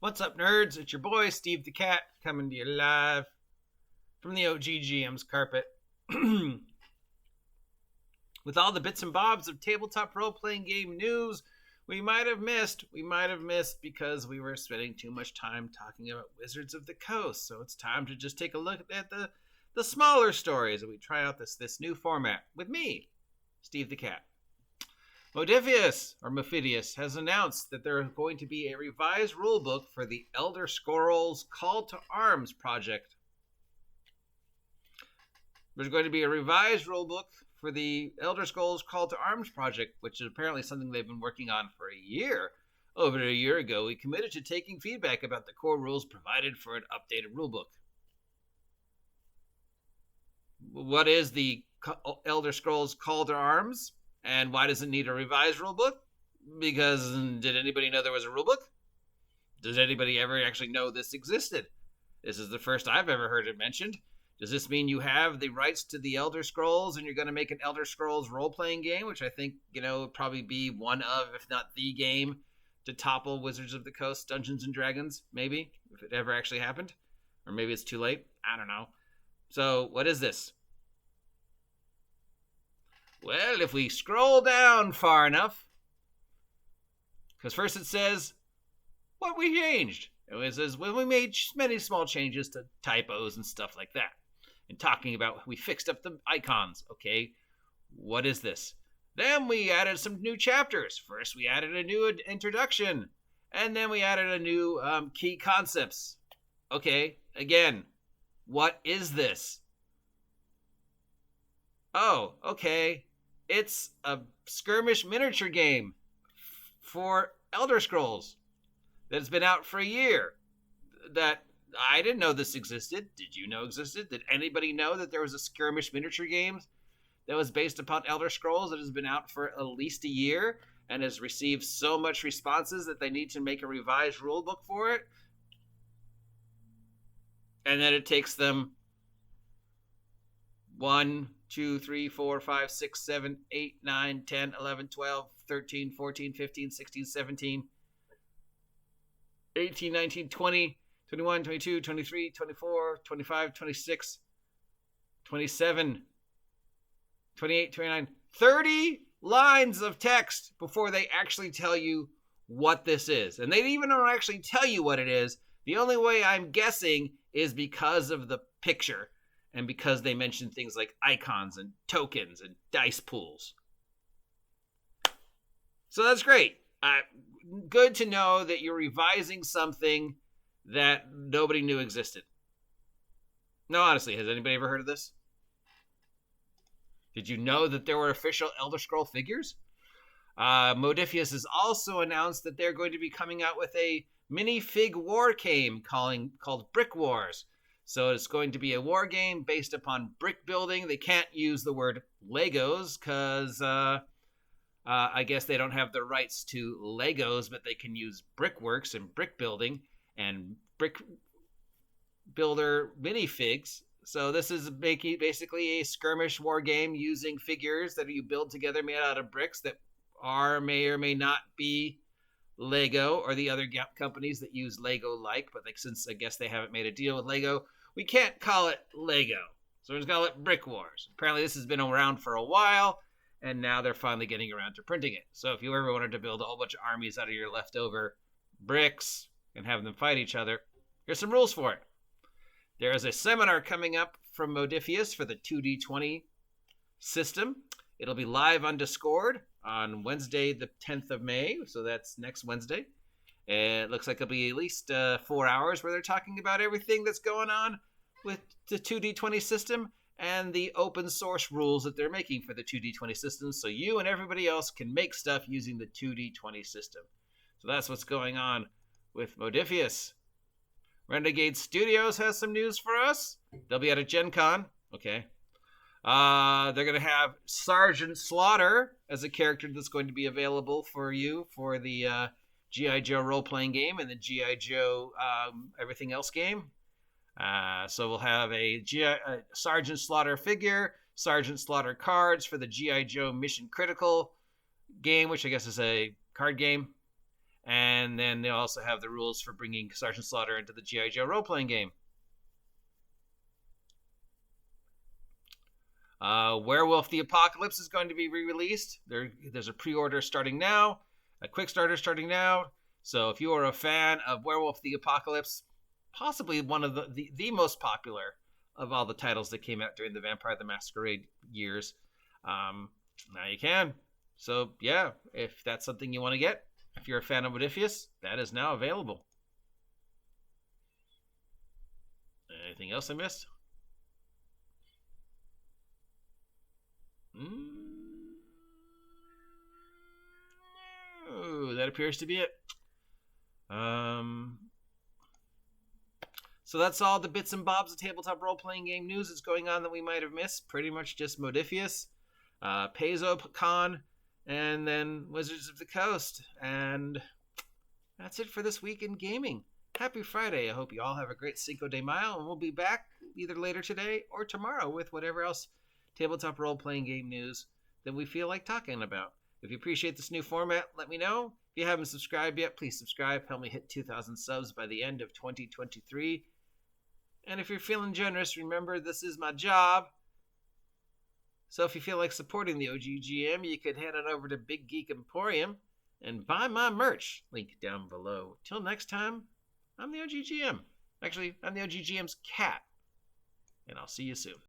What's up, nerds? It's your boy, Steve the Cat, coming to you live from the OGGM's carpet. With all the bits and bobs of tabletop role-playing game news we might have missed because we were spending too much time talking about Wizards of the Coast. So it's time to just take a look at the smaller stories, and we try out this new format with me, Steve the Cat. Modiphious has announced that there is going to be a revised rulebook for the Elder Scrolls Call to Arms project. There's going to be a revised rulebook for the Elder Scrolls Call to Arms project, which is apparently something they've been working on for a year. Over a year ago, we committed to taking feedback about the core rules provided for an updated rulebook. What is the Elder Scrolls Call to Arms? And why does it need a revised rulebook? Because did anybody know there was a rulebook? Does anybody ever actually know this existed? This is the first I've ever heard it mentioned. Does this mean you have the rights to the Elder Scrolls and you're going to make an Elder Scrolls role-playing game, which I think, would probably be one of, if not the game, to topple Wizards of the Coast, Dungeons & Dragons, maybe, if it ever actually happened. Or maybe it's too late. I don't know. So, what is this? Well, if we scroll down far enough, because first it says what we changed. It says, well, we made many small changes to typos and stuff like that. And talking about we fixed up the icons. Okay, what is this? Then we added some new chapters. First, we added a new introduction. And then we added a new key concepts. Okay, again, what is this? Oh, okay. It's a skirmish miniature game for Elder Scrolls that's been out for a year. That I didn't know this existed. Did you know existed? Did anybody know that there was a skirmish miniature game that was based upon Elder Scrolls that has been out for at least a year and has received so much responses that they need to make a revised rulebook for it? And then it takes them 1, 2, 3, 4, 5, 6, 7, 8, 9, 10, 11, 12, 13, 14, 15, 16, 17, 18, 19, 20, 21, 22, 23, 24, 25, 26, 27, 28, 29, 30 lines of text before they actually tell you what this is. And they even don't actually tell you what it is. The only way I'm guessing is because of the picture. And because they mention things like icons and tokens and dice pools. So that's great. Good to know that you're revising something that nobody knew existed. No, honestly, has anybody ever heard of this? Did you know that there were official Elder Scroll figures? Modiphious has also announced that they're going to be coming out with a minifig war game called Brick Wars. So it's going to be a war game based upon brick building. They can't use the word Legos because I guess they don't have the rights to Legos, but they can use brickworks and brick building and brick builder minifigs. So this is basically a skirmish war game using figures that you build together made out of bricks that may or may not be Lego or the other companies that use Lego-like. But since I guess they haven't made a deal with Lego, we can't call it Lego. So we're just going to call it Brick Wars. Apparently this has been around for a while, and now they're finally getting around to printing it. So if you ever wanted to build a whole bunch of armies out of your leftover bricks and have them fight each other, here's some rules for it. There is a seminar coming up from Modiphious for the 2D20 system. It'll be live on Discord on Wednesday, the 10th of May. So that's next Wednesday. It looks like it'll be at least 4 hours where they're talking about everything that's going on with the 2D20 system and the open source rules that they're making for the 2D20 system, so you and everybody else can make stuff using the 2D20 system. So that's what's going on with Modiphious. Renegade Studios has some news for us. They'll be at a Gen Con. Okay. They're going to have Sergeant Slaughter as a character that's going to be available for you for the G.I. Joe role-playing game and the G.I. Joe everything else game. So we'll have a Sergeant Slaughter figure, Sergeant Slaughter cards for the G.I. Joe Mission Critical game, which I guess is a card game. And then they also have the rules for bringing Sergeant Slaughter into the G.I. Joe role-playing game. Werewolf the Apocalypse is going to be re-released. There's a pre-order starting now, a Quickstarter starting now. So if you are a fan of Werewolf the Apocalypse, possibly one of the most popular of all the titles that came out during the Vampire the Masquerade years, now you can. So yeah, if that's something you want to get, if you're a fan of Modiphious, that is now available. Anything else I missed? Oh, that appears to be it. So that's all the bits and bobs of tabletop role-playing game news that's going on that we might have missed. Pretty much just Modiphious, Paizo Con, and then Wizards of the Coast. And that's it for this week in gaming. Happy Friday. I hope you all have a great Cinco de Mayo, and we'll be back either later today or tomorrow with whatever else tabletop role-playing game news that we feel like talking about. If you appreciate this new format, let me know. If you haven't subscribed yet, please subscribe. Help me hit 2,000 subs by the end of 2023. And if you're feeling generous, remember this is my job. So if you feel like supporting the OGGM, you could head on over to Big Geek Emporium and buy my merch. Link down below. Till next time, I'm the OGGM. Actually, I'm the OGGM's cat. And I'll see you soon.